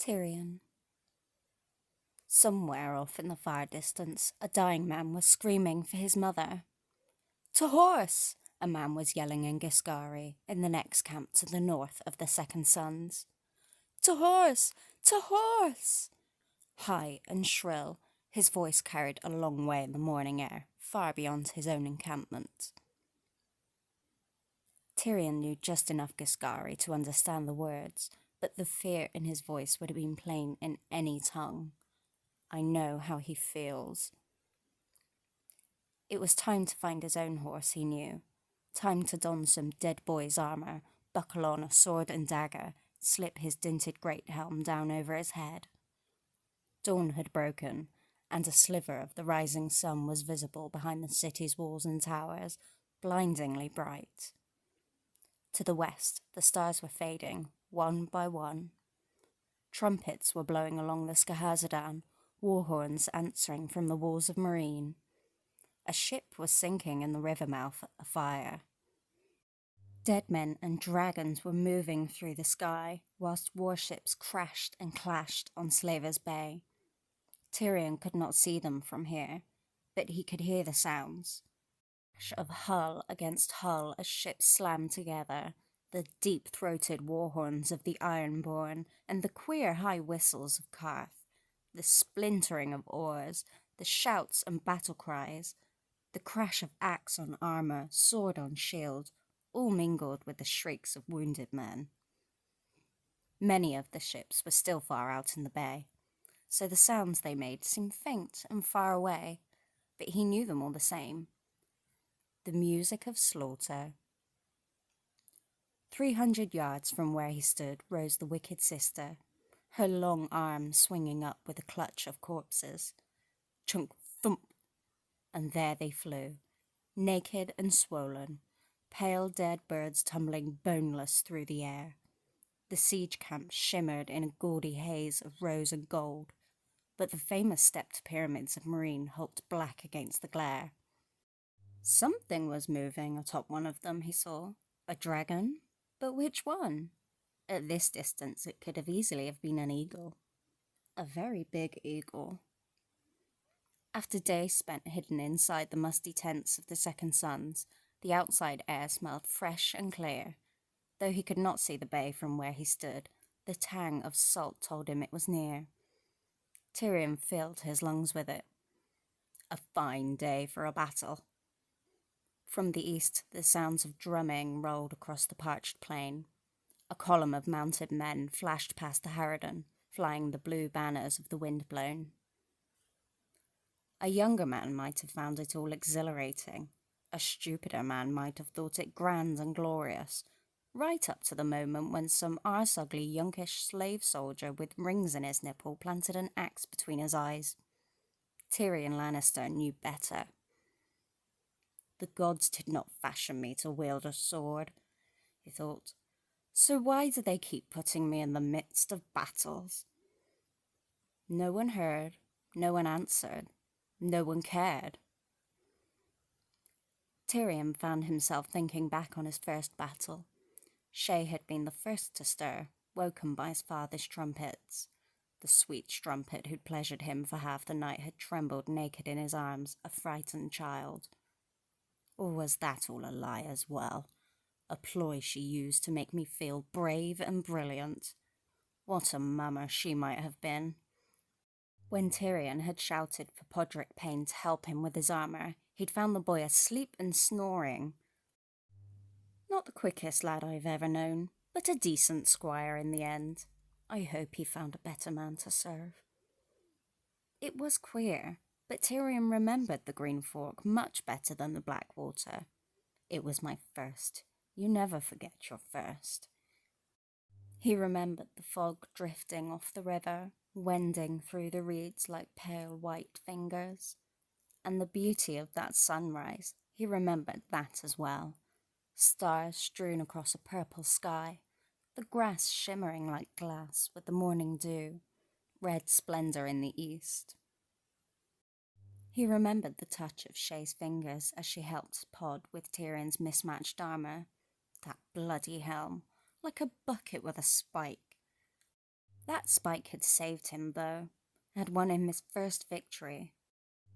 Tyrion. Somewhere off in the far distance, a dying man was screaming for his mother. "To horse!" a man was yelling in Giscari, in the next camp to the north of the Second Sons. "To horse! To horse!" High and shrill, his voice carried a long way in the morning air, far beyond his own encampment. Tyrion knew just enough Giscari to understand the words, but the fear in his voice would have been plain in any tongue. "I know how he feels." It was time to find his own horse, he knew. Time to don some dead boy's armor, buckle on a sword and dagger, slip his dinted great helm down over his head. Dawn had broken, and a sliver of the rising sun was visible behind the city's walls and towers, blindingly bright. To the west, the stars were fading, one by one. Trumpets were blowing along the Skahazadan, war horns answering from the walls of Marine. A ship was sinking in the river mouth afire. Dead men and dragons were moving through the sky, whilst warships crashed and clashed on Slaver's Bay. Tyrion could not see them from here, but he could hear the sounds. Crash of hull against hull as ships slammed together, the deep-throated war horns of the Ironborn, and the queer high whistles of Karth, the splintering of oars, the shouts and battle cries, the crash of axe on armor, sword on shield, all mingled with the shrieks of wounded men. Many of the ships were still far out in the bay, so the sounds they made seemed faint and far away, but he knew them all the same. The music of slaughter. 300 yards from where he stood rose the wicked sister, her long arms swinging up with a clutch of corpses. Chunk, thump, and there they flew, naked and swollen, pale dead birds tumbling boneless through the air. The siege camp shimmered in a gaudy haze of rose and gold, but the famous stepped pyramids of Marine hulked black against the glare. Something was moving atop one of them, he saw. A dragon? But which one? At this distance, it could have easily have been an eagle. A very big eagle. After days spent hidden inside the musty tents of the Second Sons, the outside air smelled fresh and clear. Though he could not see the bay from where he stood, the tang of salt told him it was near. Tyrion filled his lungs with it. A fine day for a battle. From the east, the sounds of drumming rolled across the parched plain. A column of mounted men flashed past the harridan, flying the blue banners of the wind-blown. A younger man might have found it all exhilarating. A stupider man might have thought it grand and glorious, right up to the moment when some arse-ugly younkish slave soldier with rings in his nipple planted an axe between his eyes. Tyrion Lannister knew better. The gods did not fashion me to wield a sword, he thought. So why do they keep putting me in the midst of battles? No one heard, no one answered, no one cared. Tyrion found himself thinking back on his first battle. Shay had been the first to stir, woken by his father's trumpets. The sweet strumpet who'd pleasured him for half the night had trembled naked in his arms, a frightened child. Or was that all a lie as well? A ploy she used to make me feel brave and brilliant. What a mummer she might have been. When Tyrion had shouted for Podrick Payne to help him with his armor, he'd found the boy asleep and snoring. Not the quickest lad I've ever known, but a decent squire in the end. I hope he found a better man to serve. It was queer, but Tyrion remembered the Green Fork much better than the Blackwater. It was my first. You never forget your first. He remembered the fog drifting off the river, wending through the reeds like pale white fingers. And the beauty of that sunrise, he remembered that as well. Stars strewn across a purple sky, the grass shimmering like glass with the morning dew, red splendor in the east. He remembered the touch of Shay's fingers as she helped Pod with Tyrion's mismatched armor. That bloody helm, like a bucket with a spike. That spike had saved him, though, had won him his first victory.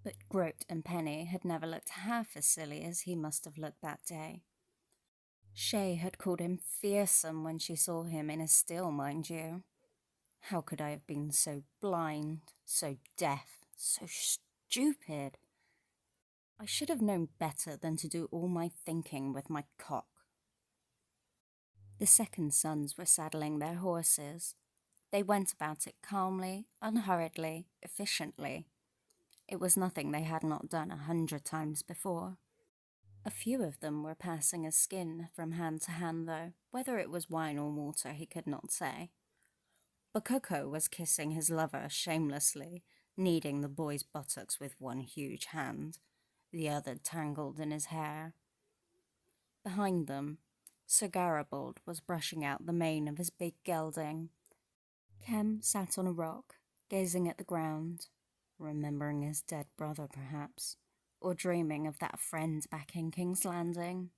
But Groat and Penny had never looked half as silly as he must have looked that day. Shay had called him fearsome when she saw him in his still, mind you. How could I have been so blind, so deaf, so stupid? I should have known better than to do all my thinking with my cock. The second sons were saddling their horses. They went about it calmly, unhurriedly, efficiently. It was nothing they had not done 100 times before. A few of them were passing a skin from hand to hand, though, whether it was wine or water he could not say. Bakoko was kissing his lover shamelessly, kneading the boy's buttocks with one huge hand, the other tangled in his hair. Behind them, Sir Garibald was brushing out the mane of his big gelding. Kem sat on a rock, gazing at the ground, remembering his dead brother perhaps, or dreaming of that friend back in King's Landing.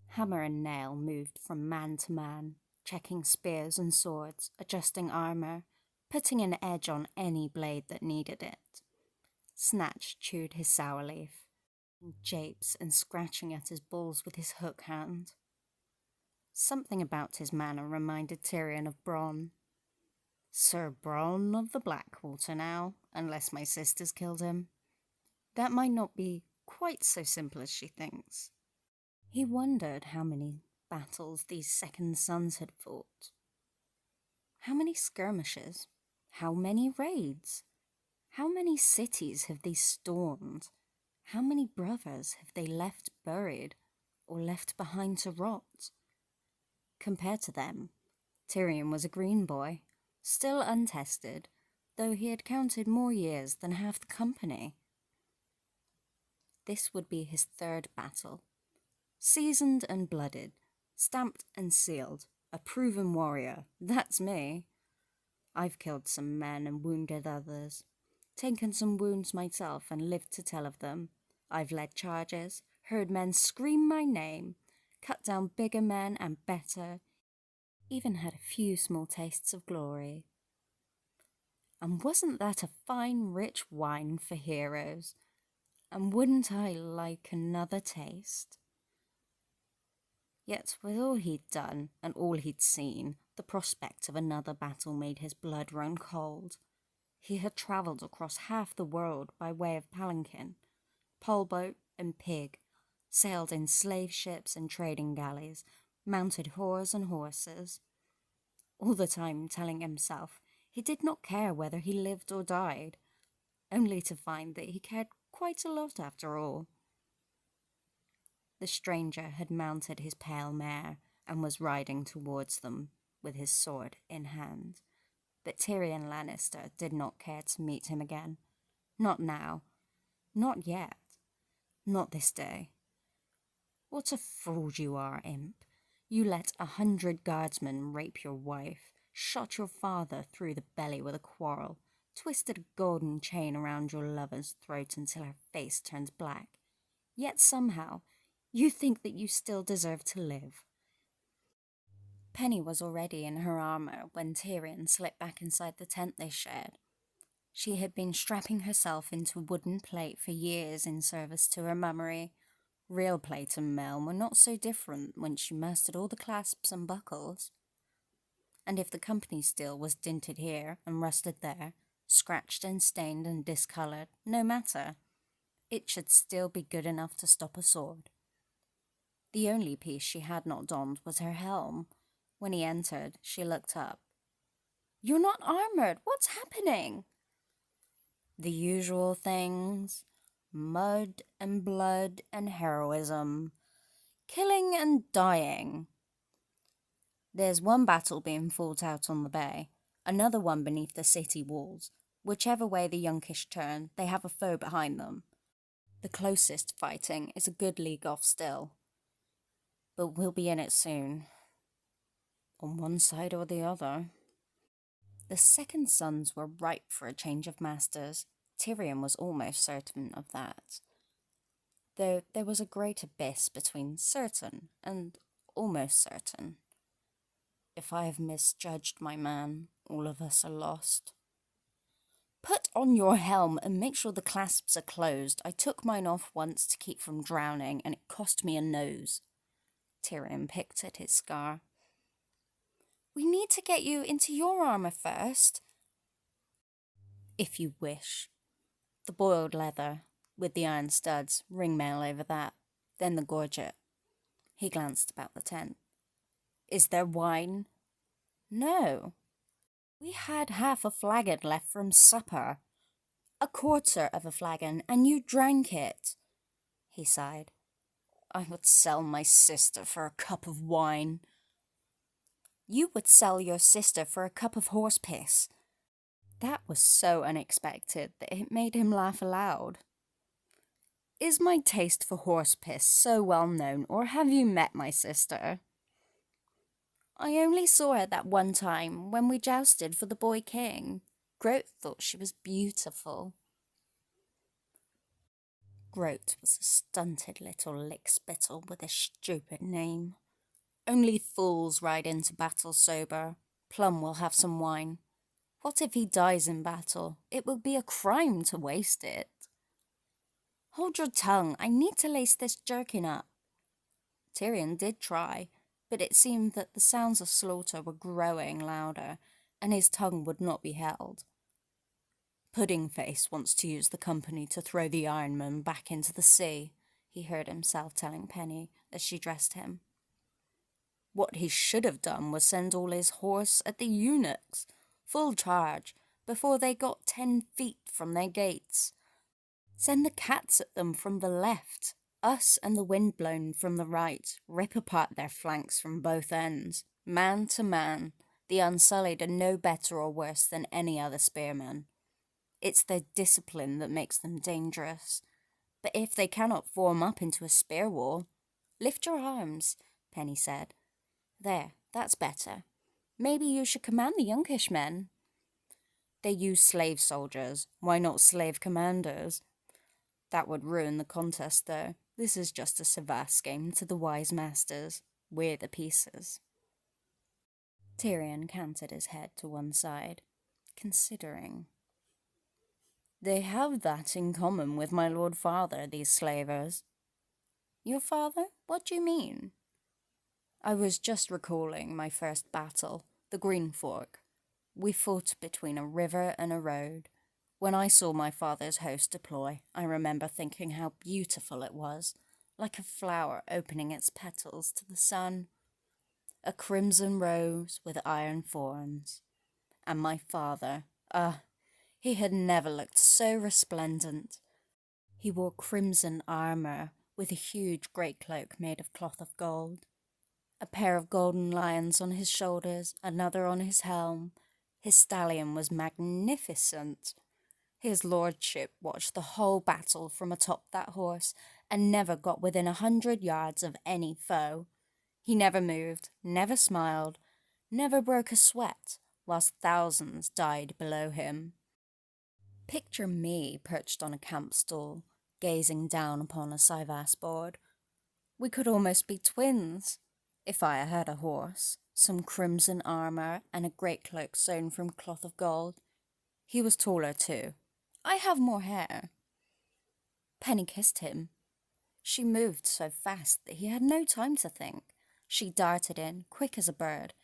Hammer and Nail moved from man to man, checking spears and swords, adjusting armor, putting an edge on any blade that needed it. Snatch chewed his sour leaf, japes and scratching at his balls with his hook hand. Something about his manner reminded Tyrion of Bronn. Sir Bronn of the Blackwater now, unless my sisters killed him. That might not be quite so simple as she thinks. He wondered how many battles these second sons had fought. How many skirmishes? How many raids? How many cities have they stormed? How many brothers have they left buried or left behind to rot? Compared to them, Tyrion was a green boy, still untested, though he had counted more years than half the company. This would be his third battle. Seasoned and blooded, stamped and sealed, a proven warrior, that's me. I've killed some men and wounded others, taken some wounds myself and lived to tell of them. I've led charges, heard men scream my name, cut down bigger men and better, even had a few small tastes of glory. And wasn't that a fine, rich wine for heroes? And wouldn't I like another taste? Yet with all he'd done and all he'd seen, the prospect of another battle made his blood run cold. He had travelled across half the world by way of palanquin, poleboat and pig, sailed in slave ships and trading galleys, mounted whores and horses, all the time telling himself he did not care whether he lived or died, only to find that he cared quite a lot after all. The stranger had mounted his pale mare and was riding towards them with his sword in hand, but Tyrion Lannister did not care to meet him again. Not now. Not yet. Not this day. What a fool you are, imp. You let 100 guardsmen rape your wife, shot your father through the belly with a quarrel, twisted a golden chain around your lover's throat until her face turns black. Yet somehow, you think that you still deserve to live. Penny was already in her armor when Tyrion slipped back inside the tent they shared. She had been strapping herself into wooden plate for years in service to her mummery. Real plate and mail were not so different when she mastered all the clasps and buckles. And if the company steel was dinted here and rusted there, scratched and stained and discoloured, no matter. It should still be good enough to stop a sword. The only piece she had not donned was her helm. When he entered, she looked up. "You're not armoured! What's happening?" "The usual things. Mud and blood and heroism. Killing and dying. There's one battle being fought out on the bay, another one beneath the city walls. Whichever way the Yunkish turn, they have a foe behind them. The closest fighting is a good league off still. But we'll be in it soon. On one side or the other." The second sons were ripe for a change of masters. Tyrion was almost certain of that, though there was a great abyss between certain and almost certain. If I have misjudged my man, all of us are lost. Put on your helm and make sure the clasps are closed. I took mine off once to keep from drowning, and it cost me a nose. Tyrion picked at his scar. We need to get you into your armor first. If you wish. The boiled leather, with the iron studs, ringmail over that, then the gorget. He glanced about the tent. Is there wine? No. We had half a flagon left from supper. A quarter of a flagon, and you drank it. He sighed. I would sell my sister for a cup of wine. You would sell your sister for a cup of horse piss. That was so unexpected that it made him laugh aloud. Is my taste for horse piss so well known, or have you met my sister? I only saw her that one time when we jousted for the boy king. Groat thought she was beautiful. Groat was a stunted little lick-spittle with a stupid name. Only fools ride into battle sober. Plum will have some wine. What if he dies in battle? It will be a crime to waste it. Hold your tongue, I need to lace this jerkin up. Tyrion did try, but it seemed that the sounds of slaughter were growing louder, and his tongue would not be held. Pudding Face wants to use the company to throw the Ironman back into the sea, he heard himself telling Penny as she dressed him. What he should have done was send all his horse at the eunuchs, full charge, before they got 10 feet from their gates. Send the cats at them from the left, us and the windblown from the right, rip apart their flanks from both ends. Man to man, the Unsullied are no better or worse than any other spearmen. It's their discipline that makes them dangerous. But if they cannot form up into a spear wall, lift your arms, Penny said. There, that's better. Maybe you should command the younkish men. They use slave soldiers. Why not slave commanders? That would ruin the contest, though. This is just a Savas game to the wise masters. We're the pieces. Tyrion canted his head to one side, considering. They have that in common with my lord father, these slavers. Your father? What do you mean? I was just recalling my first battle, the Green Fork. We fought between a river and a road. When I saw my father's host deploy, I remember thinking how beautiful it was, like a flower opening its petals to the sun. A crimson rose with iron thorns. And my father, he had never looked so resplendent. He wore crimson armour with a huge great cloak made of cloth of gold. A pair of golden lions on his shoulders, another on his helm. His stallion was magnificent. His lordship watched the whole battle from atop that horse and never got within 100 yards of any foe. He never moved, never smiled, never broke a sweat, whilst thousands died below him. Picture me perched on a camp stool, gazing down upon a Savas board. We could almost be twins, if I had a horse, some crimson armour, and a great cloak sewn from cloth of gold. He was taller too. I have more hair. Penny kissed him. She moved so fast that he had no time to think. She darted in, quick as a bird,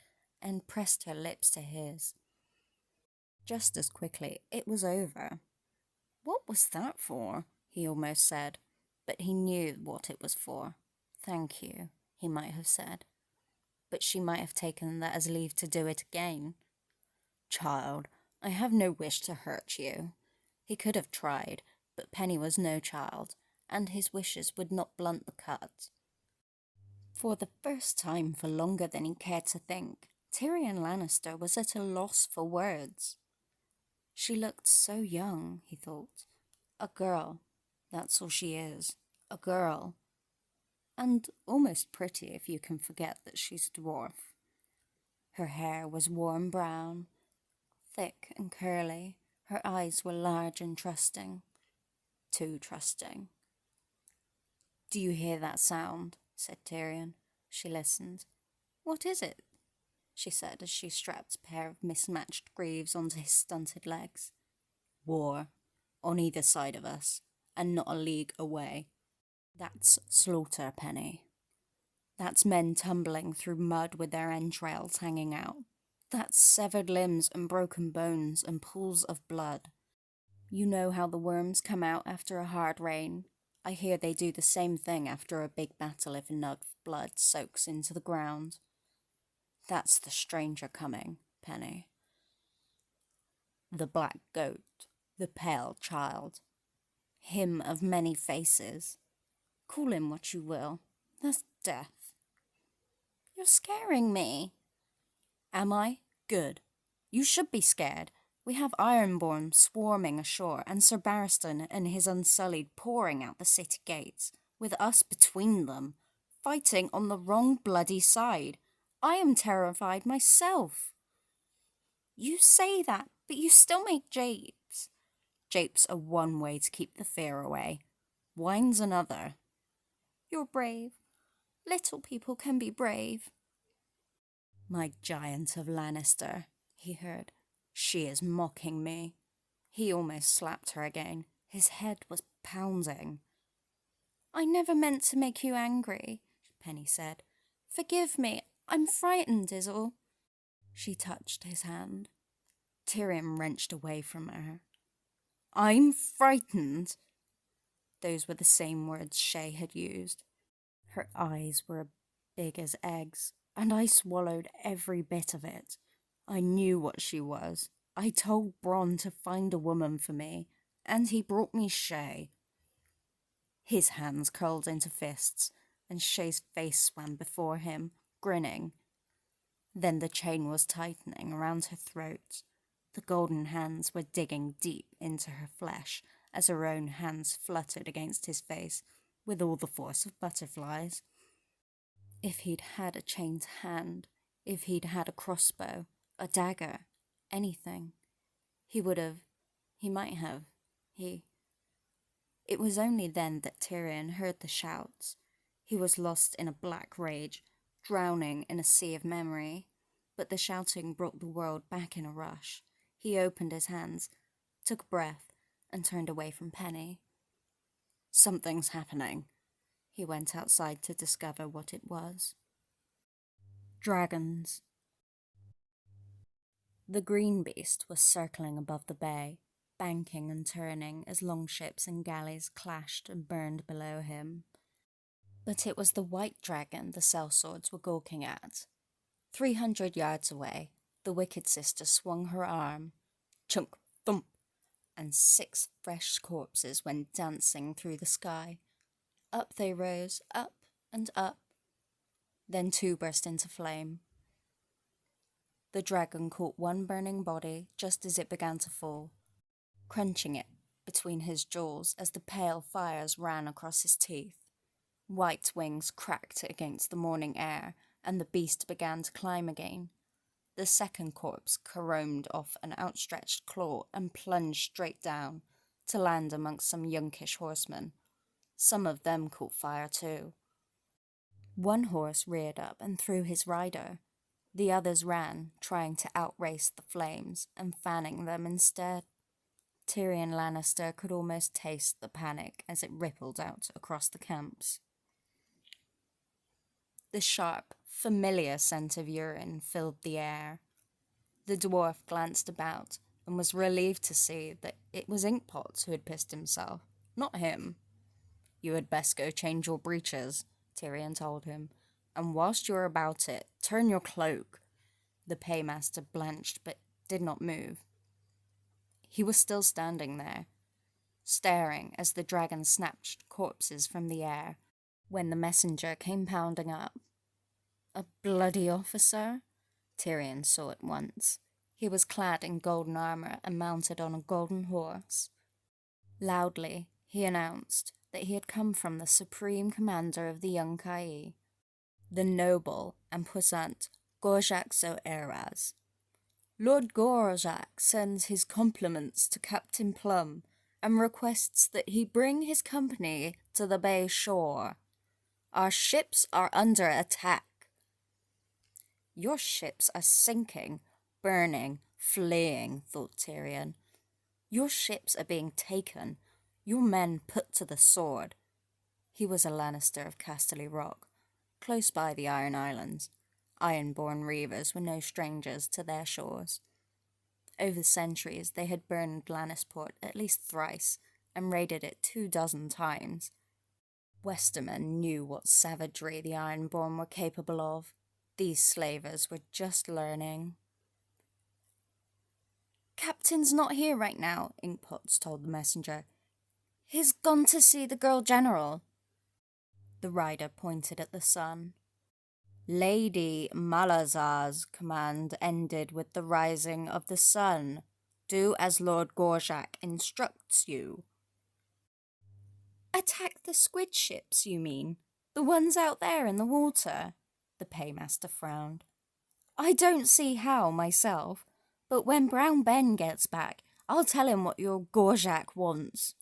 and pressed her lips to his. Just as quickly, it was over. What was that for? He almost said, but he knew what it was for. Thank you, he might have said, but she might have taken that as leave to do it again. Child, I have no wish to hurt you. He could have tried, but Penny was no child, and his wishes would not blunt the cut. For the first time for longer than he cared to think, Tyrion Lannister was at a loss for words. She looked so young, he thought. A girl, that's all she is, a girl. And almost pretty if you can forget that she's a dwarf. Her hair was warm brown, thick and curly. Her eyes were large and trusting. Too trusting. Do you hear that sound? Said Tyrion. She listened. What is it? she said as she strapped a pair of mismatched greaves onto his stunted legs. War, on either side of us, and not a league away. That's slaughter, Penny. That's men tumbling through mud with their entrails hanging out. That's severed limbs and broken bones and pools of blood. You know how the worms come out after a hard rain? I hear they do the same thing after a big battle if enough blood soaks into the ground. That's the stranger coming, Penny. The black goat, the pale child. Him of many faces. Call him what you will. That's death. You're scaring me. Am I? Good. You should be scared. We have Ironborn swarming ashore, and Sir Barristan and his Unsullied pouring out the city gates, with us between them, fighting on the wrong bloody side. I am terrified myself. You say that, but you still make japes. Japes are one way to keep the fear away. Wine's another. You're brave. Little people can be brave. My giant of Lannister, he heard. She is mocking me. He almost slapped her again. His head was pounding. I never meant to make you angry, Penny said. Forgive me. I'm frightened, is all. She touched his hand. Tyrion wrenched away from her. I'm frightened. Those were the same words Shay had used. Her eyes were big as eggs, and I swallowed every bit of it. I knew what she was. I told Bronn to find a woman for me, and he brought me Shay. His hands curled into fists, and Shay's face swam before him, grinning. Then the chain was tightening around her throat. The golden hands were digging deep into her flesh as her own hands fluttered against his face with all the force of butterflies. If he'd had a chained hand, if he'd had a crossbow, a dagger, anything, he might have. It was only then that Tyrion heard the shouts. He was lost in a black rage, drowning in a sea of memory. But the shouting brought the world back in a rush. He opened his hands, took a breath, and turned away from Penny. Something's happening. He went outside to discover what it was. Dragons. The green beast was circling above the bay, banking and turning as longships and galleys clashed and burned below him. But it was the white dragon the sellswords were gawking at. 300 yards away, the wicked sister swung her arm. Chunk, thump, and 6 fresh corpses went dancing through the sky. Up they rose, up and up. Then 2 burst into flame. The dragon caught one burning body just as it began to fall, crunching it between his jaws as the pale fires ran across his teeth. White wings cracked against the morning air, and the beast began to climb again. The second corpse caromed off an outstretched claw and plunged straight down, to land amongst some younkish horsemen. Some of them caught fire too. One horse reared up and threw his rider. The others ran, trying to outrace the flames and fanning them instead. Tyrion Lannister could almost taste the panic as it rippled out across the camps. The sharp, familiar scent of urine filled the air. The dwarf glanced about and was relieved to see that it was Inkpot who had pissed himself, not him. You had best go change your breeches, Tyrion told him, and whilst you're about it, turn your cloak. The paymaster blanched but did not move. He was still standing there, staring as the dragon snatched corpses from the air, when the messenger came pounding up. A bloody officer? Tyrion saw at once. He was clad in golden armor and mounted on a golden horse. Loudly, he announced that he had come from the supreme commander of the Yunkai, the noble and puissant Gorjak zo Eraz. Lord Gorjak sends his compliments to Captain Plum and requests that he bring his company to the bay shore. Our ships are under attack. Your ships are sinking, burning, fleeing, thought Tyrion. Your ships are being taken, your men put to the sword. He was a Lannister of Casterly Rock, close by the Iron Islands. Iron-born reavers were no strangers to their shores. Over centuries, they had burned Lannisport at least thrice and raided it 24 times. Westermen knew what savagery the Ironborn were capable of. These slavers were just learning. "Captain's not here right now," Inkpots told the messenger. "He's gone to see the girl general." The rider pointed at the sun. "Lady Malazar's command ended with the rising of the sun. Do as Lord Gorjak instructs you." "Attack the squid ships, you mean? The ones out there in the water?" The paymaster frowned. "I don't see how, myself, but when Brown Ben gets back, I'll tell him what your Gorjak wants."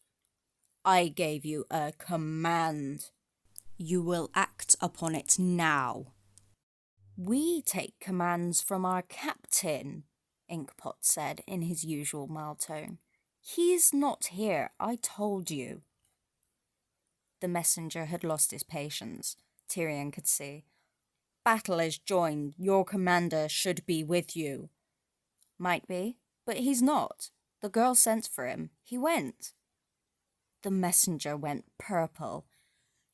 "I gave you a command. You will act upon it now." "We take commands from our captain," Inkpot said in his usual mild tone. "He's not here, I told you." The messenger had lost his patience, Tyrion could see. "Battle is joined. Your commander should be with you." "Might be, but he's not. The girl sent for him. He went." The messenger went purple.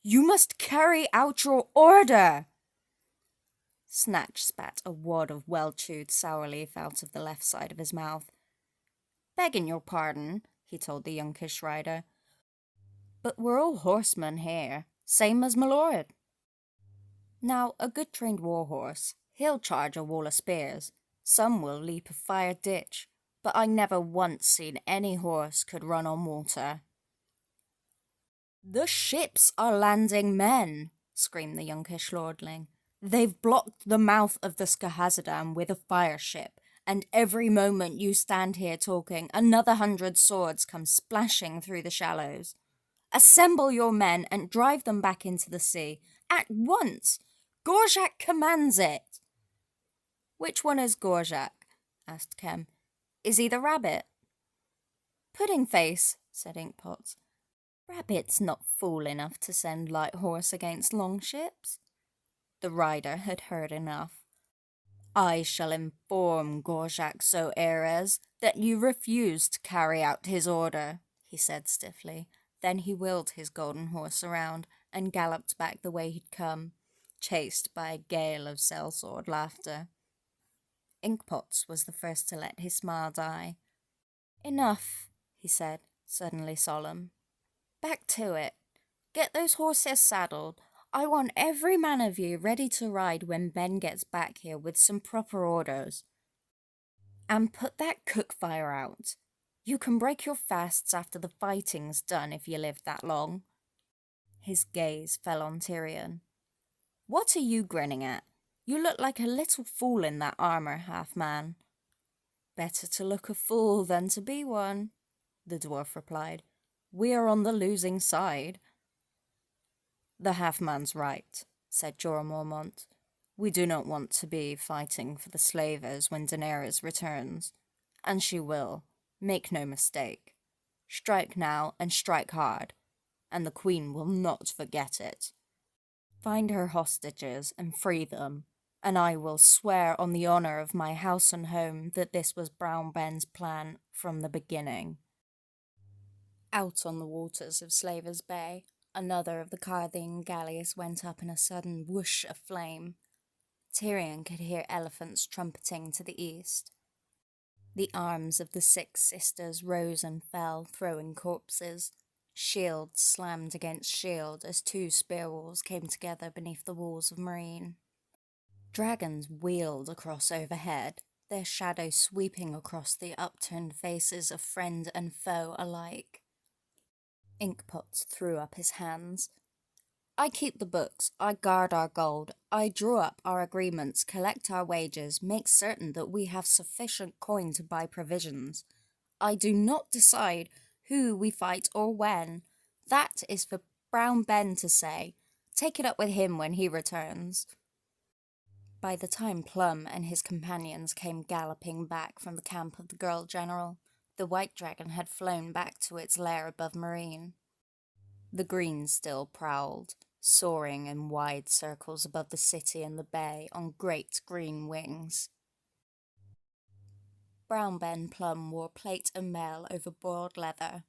"You must carry out your order!" Snatch spat a wad of well-chewed sour leaf out of the left side of his mouth. "Begging your pardon," he told the younkish rider, "but we're all horsemen here, same as my lord." Now, a good trained warhorse, he'll charge a wall of spears. Some will leap a fire ditch, but I never once seen any horse could run on water. "The ships are landing men," screamed the younkish lordling. "They've blocked the mouth of the Skahazadam with a fire ship, and every moment you stand here talking, another 100 swords come splashing through the shallows. Assemble your men and drive them back into the sea. At once! Gorjak commands it." "Which one is Gorjak?" asked Kem. "Is he the rabbit?" "Pudding face," said Inkpots. "Rabbit's not fool enough to send light horse against long ships." The rider had heard enough. "I shall inform Gorjak So Erez that you refuse to carry out his order," he said stiffly. Then he wheeled his golden horse around and galloped back the way he'd come, chased by a gale of sellsword laughter. Inkpots was the first to let his smile die. "Enough," he said, suddenly solemn. "Back to it. Get those horses saddled. I want every man of you ready to ride when Ben gets back here with some proper orders. And put that cook fire out. You can break your fasts after the fighting's done if you live that long." His gaze fell on Tyrion. "What are you grinning at? You look like a little fool in that armor, half-man." "Better to look a fool than to be one," the dwarf replied. "We are on the losing side." "The half-man's right," said Jorah Mormont. "We do not want to be fighting for the slavers when Daenerys returns. And she will, make no mistake. Strike now and strike hard, and the Queen will not forget it. Find her hostages and free them, and I will swear on the honor of my house and home that this was Brown Ben's plan from the beginning." Out on the waters of Slaver's Bay, another of the Carthage galleys went up in a sudden whoosh of flame. Tyrion could hear elephants trumpeting to the east. The arms of the 6 sisters rose and fell, throwing corpses. Shield slammed against shield as 2 spear walls came together beneath the walls of Marine. Dragons wheeled across overhead, their shadows sweeping across the upturned faces of friend and foe alike. Inkpots threw up his hands. "I keep the books, I guard our gold, I draw up our agreements, collect our wages, make certain that we have sufficient coin to buy provisions. I do not decide who we fight or when. That is for Brown Ben to say. Take it up with him when he returns." By the time Plum and his companions came galloping back from the camp of the girl general, the white dragon had flown back to its lair above Marine. The green still prowled, soaring in wide circles above the city and the bay on great green wings. Brown Ben Plum wore plate and mail over broad leather.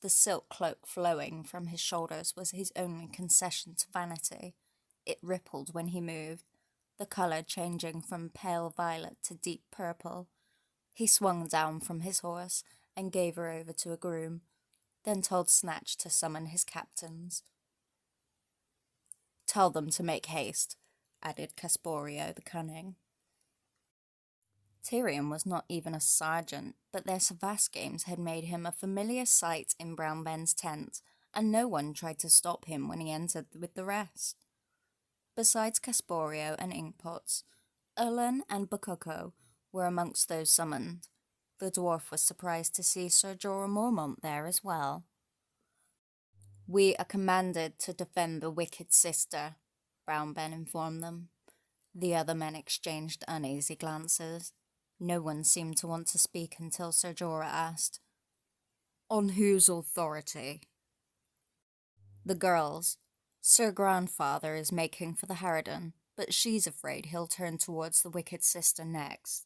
The silk cloak flowing from his shoulders was his only concession to vanity. It rippled when he moved, the colour changing from pale violet to deep purple. He swung down from his horse and gave her over to a groom, then told Snatch to summon his captains. "Tell them to make haste," added Casporio the Cunning. Tyrion was not even a sergeant, but their Savas games had made him a familiar sight in Brown Ben's tent, and no one tried to stop him when he entered with the rest. Besides Casporio and Inkpots, Erlen and Bukoko were amongst those summoned. The dwarf was surprised to see Sir Jorah Mormont there as well. "We are commanded to defend the wicked sister," Brown Ben informed them. The other men exchanged uneasy glances. No one seemed to want to speak until Sir Jorah asked, "On whose authority?" "The girl's. Sir Grandfather is making for the Harridan, but she's afraid he'll turn towards the wicked sister next.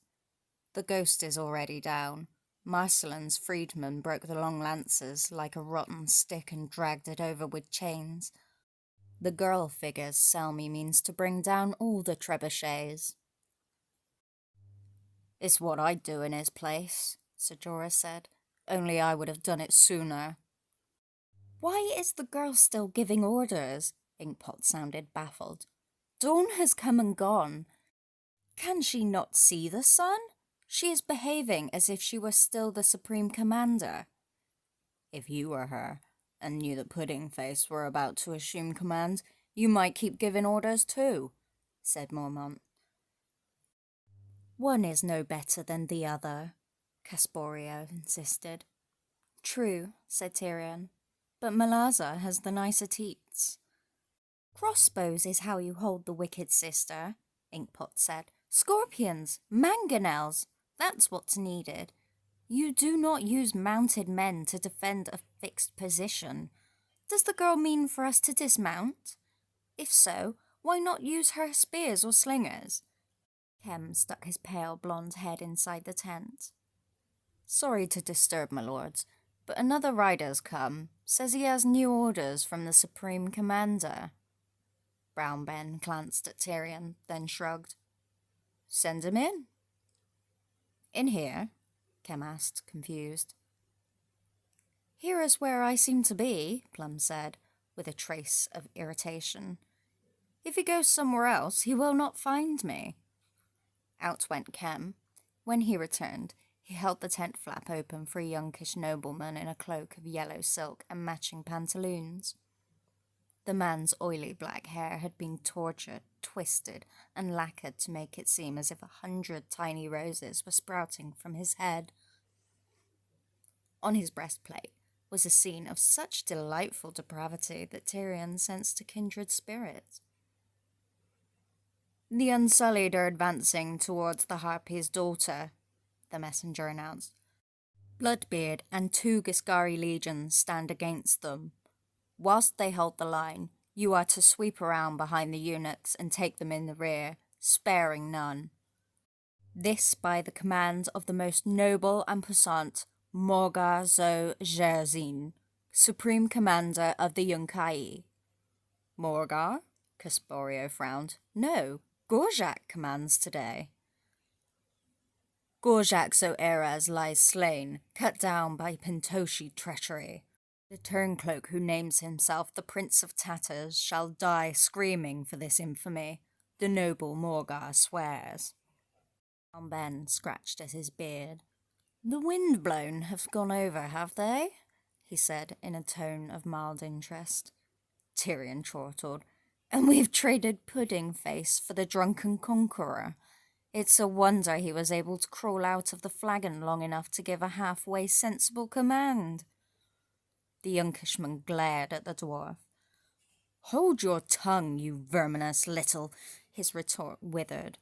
The ghost is already down. Marcellin's freedmen broke the long lances like a rotten stick and dragged it over with chains. The girl figures Selmy means to bring down all the trebuchets." "It's what I'd do in his place," Sir Jorah said. "Only I would have done it sooner." "Why is the girl still giving orders?" Inkpot sounded baffled. "Dawn has come and gone. Can she not see the sun? She is behaving as if she were still the supreme commander." "If you were her, and knew that Pudding Face were about to assume command, you might keep giving orders too," said Mormont. "One is no better than the other," Casporio insisted. "True," said Tyrion, "but Malazar has the nicer teats." "Crossbows is how you hold the wicked sister," Inkpot said. "Scorpions, mangonels, that's what's needed. You do not use mounted men to defend a fixed position. Does the girl mean for us to dismount? If so, why not use her spears or slingers?" Kem stuck his pale blonde head inside the tent. "Sorry to disturb, my lords, but another rider's come. Says he has new orders from the Supreme Commander." Brown Ben glanced at Tyrion, then shrugged. "Send him in." "In here?" Kem asked, confused. "Here is where I seem to be," Plum said, with a trace of irritation. "If he goes somewhere else, he will not find me." Out went Kem. When he returned, he held the tent flap open for a youngish nobleman in a cloak of yellow silk and matching pantaloons. The man's oily black hair had been tortured, twisted, and lacquered to make it seem as if 100 tiny roses were sprouting from his head. On his breastplate was a scene of such delightful depravity that Tyrion sensed a kindred spirit. "The Unsullied are advancing towards the Harpy's daughter," the messenger announced. "Bloodbeard and 2 Giscari legions stand against them. Whilst they hold the line, you are to sweep around behind the eunuchs and take them in the rear, sparing none. This by the command of the most noble and puissant Morgar Zo Jerzin, Supreme Commander of the Yunkai." "Morgar?" Casporio frowned. "No, Gorjak commands today." "Gorjak Zo Eraz lies slain, cut down by Pentoshi treachery. The turncloak who names himself the Prince of Tatters shall die screaming for this infamy. The noble Morgar swears." Brown Ben scratched at his beard. "The windblown have gone over, have they?" he said in a tone of mild interest. Tyrion chortled. "And we've traded Pudding Face for the drunken conqueror. It's a wonder he was able to crawl out of the flagon long enough to give a halfway sensible command." The Yonkishman glared at the dwarf. "Hold your tongue, you verminous little—" His retort withered.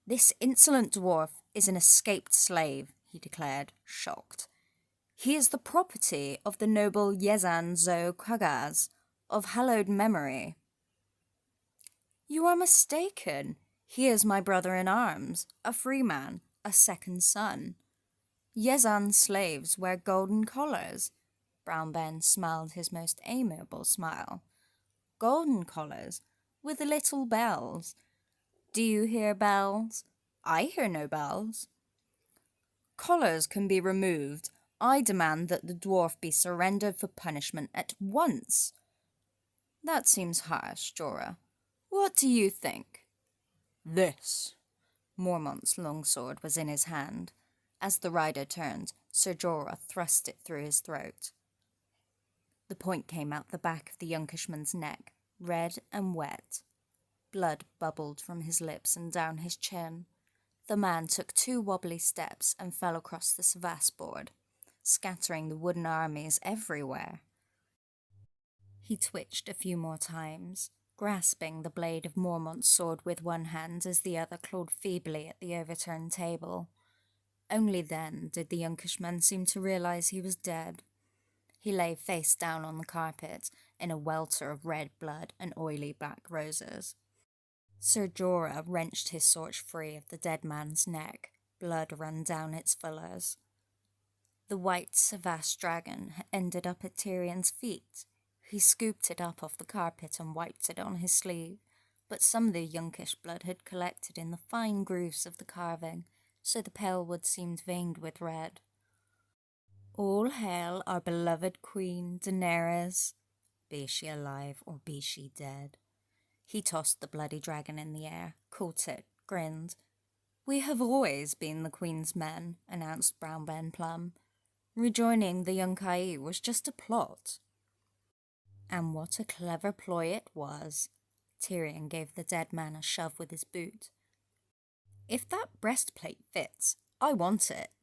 "This insolent dwarf is an escaped slave," he declared, shocked. "He is the property of the noble Yezan Zo Kagaz, of hallowed memory." "You are mistaken. He is my brother in arms, a free man, a second son. Yezan's slaves wear golden collars." Brown Ben smiled his most amiable smile. "Golden collars, with little bells. Do you hear bells? I hear no bells." "Collars can be removed. I demand that the dwarf be surrendered for punishment at once." "That seems harsh, Jorah. What do you think?" "This." Mormont's longsword was in his hand. As the rider turned, Sir Jorah thrust it through his throat. The point came out the back of the Yonkishman's neck, red and wet. Blood bubbled from his lips and down his chin. The man took 2 wobbly steps and fell across the Savas board, scattering the wooden armies everywhere. He twitched a few more times, grasping the blade of Mormont's sword with one hand as the other clawed feebly at the overturned table. Only then did the Yonkishman seem to realize he was dead. He lay face down on the carpet in a welter of red blood and oily black roses. Sir Jorah wrenched his sword free of the dead man's neck. Blood ran down its fillers. The white Savas dragon ended up at Tyrion's feet. He scooped it up off the carpet and wiped it on his sleeve, but some of the Yunkish blood had collected in the fine grooves of the carving, so the pale wood seemed veined with red. "All hail our beloved queen, Daenerys, be she alive or be she dead." He tossed the bloody dragon in the air, caught it, grinned. "We have always been the queen's men," announced Brown Ben Plum. "Rejoining the Yunkai was just a plot." "And what a clever ploy it was." Tyrion gave the dead man a shove with his boot. "If that breastplate fits, I want it."